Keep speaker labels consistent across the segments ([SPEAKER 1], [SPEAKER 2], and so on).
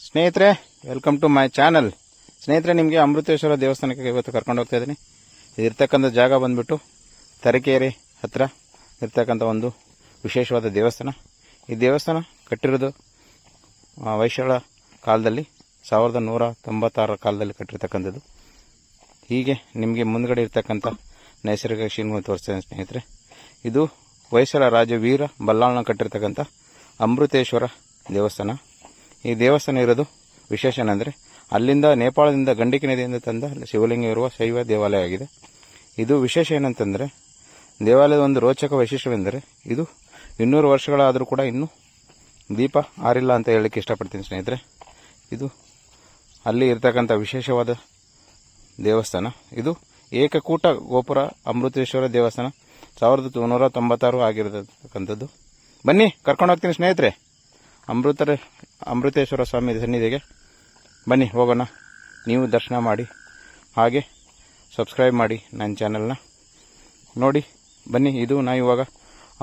[SPEAKER 1] ಸ್ನೇಹಿತರೆ, welcome to my channel. ಸ್ನೇಹಿತರೆ, ನಿಮಗೆ ಅಮೃತೇಶ್ವರ ದೇವಸ್ಥಾನಕ್ಕೆ ಇವತ್ತು ಕರ್ಕೊಂಡು ಹೋಗ್ತಾ ಇದ್ದೀನಿ. ಇದಿರ್ತಕ್ಕಂಥ ಜಾಗ ಬಂದ್ಬಿಟ್ಟು ತರೀಕೆರೆ ಹತ್ರ ಇರ್ತಕ್ಕಂಥ ಒಂದು ವಿಶೇಷವಾದ ದೇವಸ್ಥಾನ. ಈ ದೇವಸ್ಥಾನ ಕಟ್ಟಿರೋದು ಹೊಯ್ಸಳ ಕಾಲದಲ್ಲಿ 1196 ಕಾಲದಲ್ಲಿ ಕಟ್ಟಿರ್ತಕ್ಕಂಥದ್ದು. ಹೀಗೆ ನಿಮಗೆ ಮುಂದ್ಗಡೆ ಇರ್ತಕ್ಕಂಥ ನೈಸರ್ಗಿಕ ಕ್ಷೀಣವನ್ನು ತೋರಿಸ್ತೇನೆ ಸ್ನೇಹಿತರೆ. ಇದು ಹೊಯ್ಸಳ ರಾಜ ವೀರ ಬಲ್ಲಾಳನ ಕಟ್ಟಿರ್ತಕ್ಕಂಥ ಅಮೃತೇಶ್ವರ ದೇವಸ್ಥಾನ. ಈ ದೇವಸ್ಥಾನ ಇರೋದು ವಿಶೇಷ ಅಂದರೆ ಅಲ್ಲಿಂದ ನೇಪಾಳದಿಂದ ಗಂಡಿಕಿ ನದಿಯಿಂದ ತಂದ ಶಿವಲಿಂಗ ಇರುವ ಶೈವ ದೇವಾಲಯ ಆಗಿದೆ. ಇದು ವಿಶೇಷ ಏನಂತಂದರೆ, ದೇವಾಲಯದ ಒಂದು ರೋಚಕ ವೈಶಿಷ್ಟ್ಯವೆಂದರೆ ಇದು 200 ವರ್ಷಗಳಾದರೂ ಕೂಡ ಇನ್ನೂ ದೀಪ ಆರಿಲ್ಲ ಅಂತ ಹೇಳಲಿಕ್ಕೆ ಇಷ್ಟಪಡ್ತೀನಿ ಸ್ನೇಹಿತರೆ. ಇದು ಅಲ್ಲಿ ಇರ್ತಕ್ಕಂಥ ವಿಶೇಷವಾದ ದೇವಸ್ಥಾನ. ಇದು ಏಕಕೂಟ ಗೋಪುರ ಅಮೃತೇಶ್ವರ ದೇವಸ್ಥಾನ 1996 ಆಗಿರತಕ್ಕಂಥದ್ದು. ಬನ್ನಿ, ಕರ್ಕೊಂಡು ಹೋಗ್ತೀನಿ ಸ್ನೇಹಿತರೆ ಅಮೃತೇಶ್ವರ ಸ್ವಾಮಿ ಸನ್ನಿಧಿಗೆ. ಬನ್ನಿ ಹೋಗೋಣ. ನೀವು ದರ್ಶನ ಮಾಡಿ, ಹಾಗೆ ಸಬ್ಸ್ಕ್ರೈಬ್ ಮಾಡಿ ನನ್ನ ಚಾನಲ್ನ ನೋಡಿ. ಬನ್ನಿ, ಇದು ನಾವು ಇವಾಗ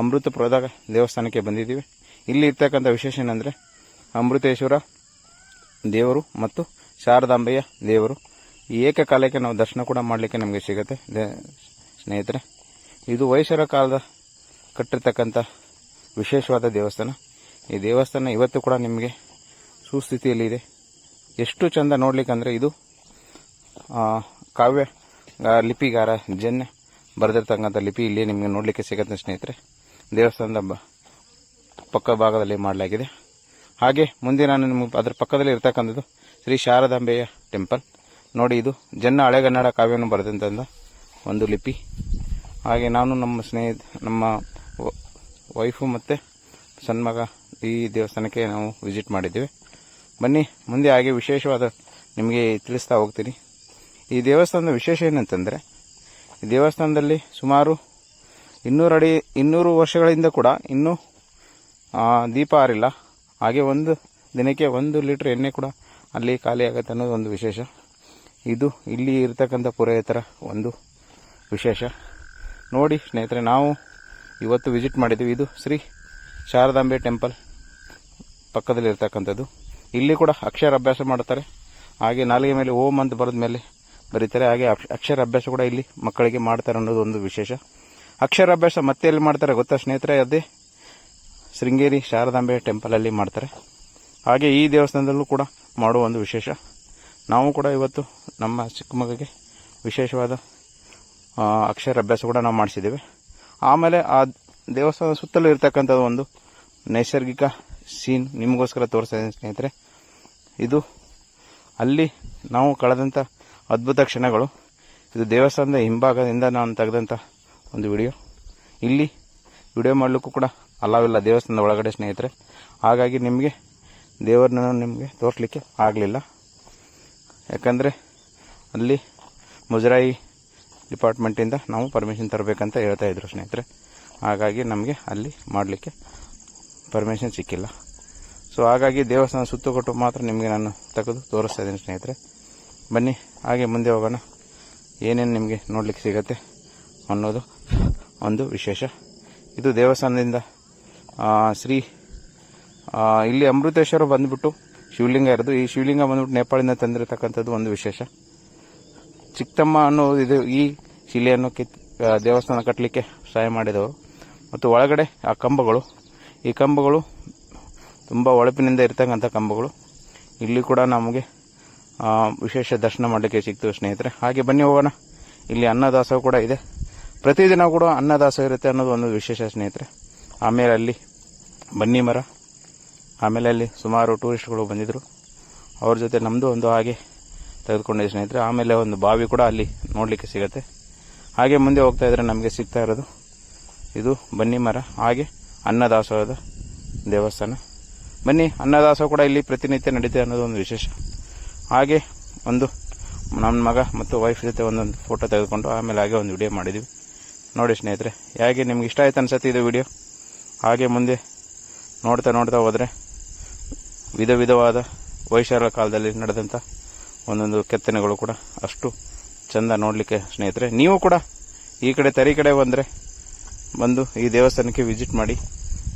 [SPEAKER 1] ಅಮೃತಪುರದ ದೇವಸ್ಥಾನಕ್ಕೆ ಬಂದಿದ್ದೀವಿ. ಇಲ್ಲಿ ಇರ್ತಕ್ಕಂಥ ವಿಶೇಷ ಏನಂದರೆ, ಅಮೃತೇಶ್ವರ ದೇವರು ಮತ್ತು ಶಾರದಾಂಬೆಯ ದೇವರು ಈ ಏಕಕಾಲಕ್ಕೆ ನಾವು ದರ್ಶನ ಕೂಡ ಮಾಡಲಿಕ್ಕೆ ನಮಗೆ ಸಿಗುತ್ತೆ ಸ್ನೇಹಿತರೆ. ಇದು ಹೊಯ್ಸಳ ಕಾಲದ ಕಟ್ಟಿರ್ತಕ್ಕಂಥ ವಿಶೇಷವಾದ ದೇವಸ್ಥಾನ. ಈ ದೇವಸ್ಥಾನ ಇವತ್ತು ಕೂಡ ನಿಮಗೆ ಸುಸ್ಥಿತಿಯಲ್ಲಿದೆ. ಎಷ್ಟು ಚಂದ ನೋಡ್ಲಿಕ್ಕಂದರೆ, ಇದು ಕಾವ್ಯ ಲಿಪಿಗಾರ ಜನ್ಯ ಬರೆದಿರ್ತಕ್ಕಂಥ ಲಿಪಿ ಇಲ್ಲಿ ನಿಮಗೆ ನೋಡಲಿಕ್ಕೆ ಸಿಗುತ್ತೆ ಸ್ನೇಹಿತರೆ. ದೇವಸ್ಥಾನದ ಪಕ್ಕ ಭಾಗದಲ್ಲಿ ಮಾಡಲಾಗಿದೆ. ಹಾಗೆ ಮುಂದೆ ನಾನು ನಿಮಗೆ ಅದರ ಪಕ್ಕದಲ್ಲಿ ಇರ್ತಕ್ಕಂಥದ್ದು ಶ್ರೀ ಶಾರದಾಂಬೆಯ ಟೆಂಪಲ್ ನೋಡಿ. ಇದು ಜನ್ನ ಹಳೆಗನ್ನಡ ಕಾವ್ಯವನ್ನು ಬರೆದಂಥ ಒಂದು ಲಿಪಿ. ಹಾಗೆ ನಾನು ನಮ್ಮ ವೈಫು ಮತ್ತು ಸಣ್ಣ ಮಗ ಈ ದೇವಸ್ಥಾನಕ್ಕೆ ನಾವು ವಿಸಿಟ್ ಮಾಡಿದ್ದೇವೆ. ಬನ್ನಿ, ಮುಂದೆ ಹಾಗೆ ವಿಶೇಷವಾದ ನಿಮಗೆ ತಿಳಿಸ್ತಾ ಹೋಗ್ತೀನಿ. ಈ ದೇವಸ್ಥಾನದ ವಿಶೇಷ ಏನಂತಂದರೆ, ಈ ದೇವಸ್ಥಾನದಲ್ಲಿ ಸುಮಾರು 200 ವರ್ಷಗಳಿಂದ ಕೂಡ ಇನ್ನೂ ದೀಪ ಆರಿಲ್ಲ. ಹಾಗೆ ಒಂದು ದಿನಕ್ಕೆ 1 ಲೀಟರ್ ಎಣ್ಣೆ ಕೂಡ ಅಲ್ಲಿ ಖಾಲಿ ಆಗುತ್ತೆ ಅನ್ನೋದು ಒಂದು ವಿಶೇಷ. ಇದು ಇಲ್ಲಿ ಇರತಕ್ಕಂಥ ಪುರೋಹಿತರ ಒಂದು ವಿಶೇಷ ನೋಡಿ ಸ್ನೇಹಿತರೆ. ನಾವು ಇವತ್ತು ವಿಸಿಟ್ ಮಾಡಿದ್ದೀವಿ. ಇದು ಶ್ರೀ ಶಾರದಾಂಬೆ ಟೆಂಪಲ್ ಪಕ್ಕದಲ್ಲಿ ಇರ್ತಕ್ಕಂಥದ್ದು. ಇಲ್ಲಿ ಕೂಡ ಅಕ್ಷರ ಅಭ್ಯಾಸ ಮಾಡುತ್ತಾರೆ. ಹಾಗೆ ನಾಲಿಗೆ ಮೇಲೆ ಓಂ ಅಂತ ಬರೆದ ಮೇಲೆ ಬರೀತಾರೆ. ಹಾಗೆ ಅಕ್ಷರ ಅಭ್ಯಾಸ ಕೂಡ ಇಲ್ಲಿ ಮಕ್ಕಳಿಗೆ ಮಾಡ್ತಾರೆ ಅನ್ನೋದು ಒಂದು ವಿಶೇಷ. ಅಕ್ಷರ ಅಭ್ಯಾಸ ಮತ್ತೆ ಎಲ್ಲಿ ಮಾಡ್ತಾರೆ ಗೊತ್ತಾ ಸ್ನೇಹಿತರೆ? ಅದೇ ಶೃಂಗೇರಿ ಶಾರದಾಂಬೆ ಟೆಂಪಲಲ್ಲಿ ಮಾಡ್ತಾರೆ. ಹಾಗೆ ಈ ದೇವಸ್ಥಾನದಲ್ಲೂ ಕೂಡ ಮಾಡುವ ಒಂದು ವಿಶೇಷ. ನಾವು ಕೂಡ ಇವತ್ತು ನಮ್ಮ ಚಿಕ್ಕ ಮಗಗೆ ವಿಶೇಷವಾದ ಅಕ್ಷರ ಅಭ್ಯಾಸ ಕೂಡ ನಾವು ಮಾಡಿಸಿದ್ದೇವೆ. ಆಮೇಲೆ ಆ ದೇವಸ್ಥಾನದ ಸುತ್ತಲೂ ಇರ್ತಕ್ಕಂಥದ್ದು ಒಂದು ನೈಸರ್ಗಿಕ ಸೀನ್ ನಿಮಗೋಸ್ಕರ ತೋರಿಸ್ತಾ ಇದ್ದೀನಿ ಸ್ನೇಹಿತರೆ. ಇದು ಅಲ್ಲಿ ನಾವು ಕಳೆದಂಥ ಅದ್ಭುತ ಕ್ಷಣಗಳು. ಇದು ದೇವಸ್ಥಾನದ ಹಿಂಭಾಗದಿಂದ ನಾನು ತೆಗೆದಂಥ ಒಂದು ವಿಡಿಯೋ. ಇಲ್ಲಿ ವಿಡಿಯೋ ಮಾಡಲಿಕ್ಕೂ ಕೂಡ ಅಲಾವಿಲ್ಲ ದೇವಸ್ಥಾನದ ಒಳಗಡೆ ಸ್ನೇಹಿತರೆ. ಹಾಗಾಗಿ ನಿಮಗೆ ದೇವರನ್ನ ನಿಮಗೆ ತೋರಿಸಲಿಕ್ಕೆ ಆಗಲಿಲ್ಲ. ಯಾಕಂದರೆ ಅಲ್ಲಿ ಮುಜರಾಯಿ ಡಿಪಾರ್ಟ್ಮೆಂಟಿಂದ ನಾವು ಪರ್ಮಿಷನ್ ತರಬೇಕಂತ ಹೇಳ್ತಾ ಇದ್ರು ಸ್ನೇಹಿತರೆ. ಹಾಗಾಗಿ ನಮಗೆ ಅಲ್ಲಿ ಮಾಡಲಿಕ್ಕೆ ಪರ್ಮಿಷನ್ ಸಿಕ್ಕಿಲ್ಲ. ಸೊ ಹಾಗಾಗಿ ದೇವಸ್ಥಾನ ಸುತ್ತುಕೊಟ್ಟು ಮಾತ್ರ ನಿಮಗೆ ನಾನು ತೆಗೆದು ತೋರಿಸ್ತಾ ಇದ್ದೀನಿ ಸ್ನೇಹಿತರೆ. ಬನ್ನಿ, ಹಾಗೆ ಮುಂದೆ ಹೋಗೋಣ. ಏನೇನು ನಿಮಗೆ ನೋಡಲಿಕ್ಕೆ ಸಿಗುತ್ತೆ ಅನ್ನೋದು ಒಂದು ವಿಶೇಷ. ಇದು ದೇವಸ್ಥಾನದಿಂದ ಇಲ್ಲಿ ಅಮೃತೇಶ್ವರ ಬಂದುಬಿಟ್ಟು ಶಿವಲಿಂಗ ಇರೋದು. ಈ ಶಿವಲಿಂಗ ಬಂದ್ಬಿಟ್ಟು ನೇಪಾಳದಿಂದ ತಂದಿರತಕ್ಕಂಥದ್ದು ಒಂದು ವಿಶೇಷ. ಚಿಕ್ಕಮ್ಮ ಅನ್ನೋದು ಇದು ಈ ಶಿಲೆಯನ್ನು ದೇವಸ್ಥಾನ ಕಟ್ಟಲಿಕ್ಕೆ ಸಹಾಯ ಮಾಡಿದವರು. ಮತ್ತು ಒಳಗಡೆ ಈ ಕಂಬಗಳು ತುಂಬ ಹೊಳಪಿನಿಂದ ಇರ್ತಕ್ಕಂಥ ಕಂಬಗಳು. ಇಲ್ಲಿ ಕೂಡ ನಮಗೆ ವಿಶೇಷ ದರ್ಶನ ಮಾಡಲಿಕ್ಕೆ ಸಿಗ್ತವೆ ಸ್ನೇಹಿತರೆ. ಹಾಗೆ ಬನ್ನಿ ಹೋಗೋಣ. ಇಲ್ಲಿ ಅನ್ನದಾಸೋಹ ಕೂಡ ಇದೆ. ಪ್ರತಿದಿನ ಕೂಡ ಅನ್ನದಾಸೋಹ ಇರುತ್ತೆ ಅನ್ನೋದು ಒಂದು ವಿಶೇಷ ಸ್ನೇಹಿತರೆ. ಆಮೇಲೆ ಅಲ್ಲಿ ಬನ್ನಿ ಮರ, ಆಮೇಲೆ ಅಲ್ಲಿ ಸುಮಾರು ಟೂರಿಸ್ಟ್ಗಳು ಬಂದಿದ್ದರು. ಅವ್ರ ಜೊತೆ ನಮ್ಮದು ಒಂದು ಹಾಗೆ ತೆಗೆದುಕೊಂಡಿದ್ದೆ ಸ್ನೇಹಿತರೆ. ಆಮೇಲೆ ಒಂದು ಬಾವಿ ಕೂಡ ಅಲ್ಲಿ ನೋಡಲಿಕ್ಕೆ ಸಿಗುತ್ತೆ. ಹಾಗೆ ಮುಂದೆ ಹೋಗ್ತಾ ಇದ್ರೆ ನಮಗೆ ಸಿಗ್ತಾ ಇರೋದು ಇದು ಬನ್ನಿ ಮರ, ಹಾಗೆ ಅನ್ನದಾಸೋಹದ ದೇವಸ್ಥಾನ. ಬನ್ನಿ, ಅನ್ನದಾಸೋಹ ಕೂಡ ಇಲ್ಲಿ ಪ್ರತಿನಿತ್ಯ ನಡೀತೆ ಅನ್ನೋದು ಒಂದು ವಿಶೇಷ. ಹಾಗೆ ಒಂದು ನನ್ನ ಮಗ ಮತ್ತು ವೈಫ್ ಜೊತೆ ಒಂದೊಂದು ಫೋಟೋ ತೆಗೆದುಕೊಂಡು ಆಮೇಲೆ ಹಾಗೆ ಒಂದು ವಿಡಿಯೋ ಮಾಡಿದ್ದೀವಿ ನೋಡಿ ಸ್ನೇಹಿತರೆ. ಹೇಗೆ ನಿಮ್ಗೆ ಇಷ್ಟ ಆಯ್ತು ಅನ್ಸುತ್ತೆ ಇದು ವಿಡಿಯೋ. ಹಾಗೆ ಮುಂದೆ ನೋಡ್ತಾ ಹೋದರೆ ವಿಧವಾದ ಹೊಯ್ಸಳ ಕಾಲದಲ್ಲಿ ನಡೆದಂಥ ಒಂದೊಂದು ಕೆತ್ತನೆಗಳು ಕೂಡ ಅಷ್ಟು ಚೆಂದ ನೋಡಲಿಕ್ಕೆ ಸ್ನೇಹಿತರೆ. ನೀವು ಕೂಡ ಈ ಕಡೆ ತರೀಕೆರೆ ಬಂದು ಈ ದೇವಸ್ಥಾನಕ್ಕೆ ವಿಸಿಟ್ ಮಾಡಿ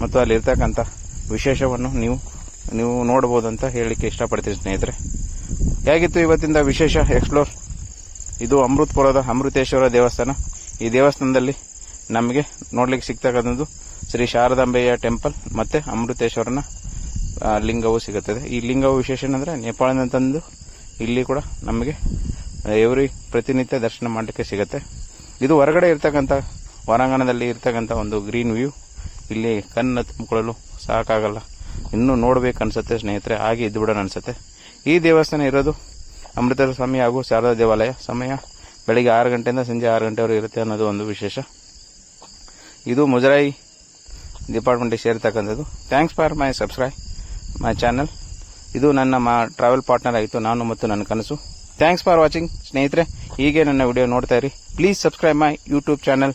[SPEAKER 1] ಮತ್ತು ಅಲ್ಲಿರ್ತಕ್ಕಂಥ ವಿಶೇಷವನ್ನು ನೀವು ನೀವು ನೋಡ್ಬೋದು ಅಂತ ಹೇಳಲಿಕ್ಕೆ ಇಷ್ಟಪಡ್ತೀನಿ ಸ್ನೇಹಿತರೆ. ಹೇಗಿತ್ತು ಇವತ್ತಿಂದ ವಿಶೇಷ ಎಕ್ಸ್ಪ್ಲೋರ್? ಇದು ಅಮೃತಪುರದ ಅಮೃತೇಶ್ವರ ದೇವಸ್ಥಾನ. ಈ ದೇವಸ್ಥಾನದಲ್ಲಿ ನಮಗೆ ನೋಡ್ಲಿಕ್ಕೆ ಸಿಗ್ತಕ್ಕಂಥದ್ದು ಶ್ರೀ ಶಾರದಾಂಬೆಯ ಟೆಂಪಲ್ ಮತ್ತೆ ಅಮೃತೇಶ್ವರನ ಲಿಂಗವು ಸಿಗುತ್ತದೆ. ಈ ಲಿಂಗವು ವಿಶೇಷ ಏನಂದ್ರೆ ನೇಪಾಳದಿಂದ ತಂದು ಇಲ್ಲಿ ಕೂಡ ನಮಗೆ ಪ್ರತಿನಿತ್ಯ ದರ್ಶನ ಮಾಡಲಿಕ್ಕೆ ಸಿಗುತ್ತೆ. ಇದು ಹೊರಗಡೆ ಇರ್ತಕ್ಕಂಥ ಹೊರಾಂಗಣದಲ್ಲಿ ಇರ್ತಕ್ಕಂಥ ಒಂದು ಗ್ರೀನ್ ವ್ಯೂ. ಇಲ್ಲಿ ಕಣ್ಣು ತುಂಬಿಕೊಳ್ಳಲು ಸಾಕಾಗಲ್ಲ, ಇನ್ನೂ ನೋಡ್ಬೇಕು ಅನ್ಸುತ್ತೆ ಸ್ನೇಹಿತರೆ, ಹಾಗೆ ಇದ್ದು ಬಿಡೋಣ ಅನ್ಸುತ್ತೆ. ಈ ದೇವಸ್ಥಾನ ಇರೋದು ಅಮೃತೇಶ್ವರ ಸ್ವಾಮಿ ಹಾಗೂ ಶಾರದಾ ದೇವಾಲಯ. ಸಮಯ ಬೆಳಿಗ್ಗೆ 6 ಗಂಟೆಯಿಂದ ಸಂಜೆ 6 ಗಂಟೆವರೆಗೆ ಇರುತ್ತೆ ಅನ್ನೋದು ಒಂದು ವಿಶೇಷ. ಇದು ಮುಜರಾಯಿ ಡಿಪಾರ್ಟ್ಮೆಂಟ್ಗೆ ಸೇರ್ತಕ್ಕಂಥದ್ದು. Thanks for my subscribe my channel. ಇದು ನನ್ನ ಟ್ರಾವೆಲ್ ಪಾರ್ಟ್ನರ್ ಆಯಿತು, ನಾನು ಮತ್ತು ನನ್ನ ಕನಸು. ಥ್ಯಾಂಕ್ಸ್ ಫಾರ್ ವಾಚಿಂಗ್ ಸ್ನೇಹಿತರೆ. ಹೀಗೆ ನನ್ನ ವಿಡಿಯೋ ನೋಡ್ತಾ ಇರಿ. Please subscribe my YouTube channel.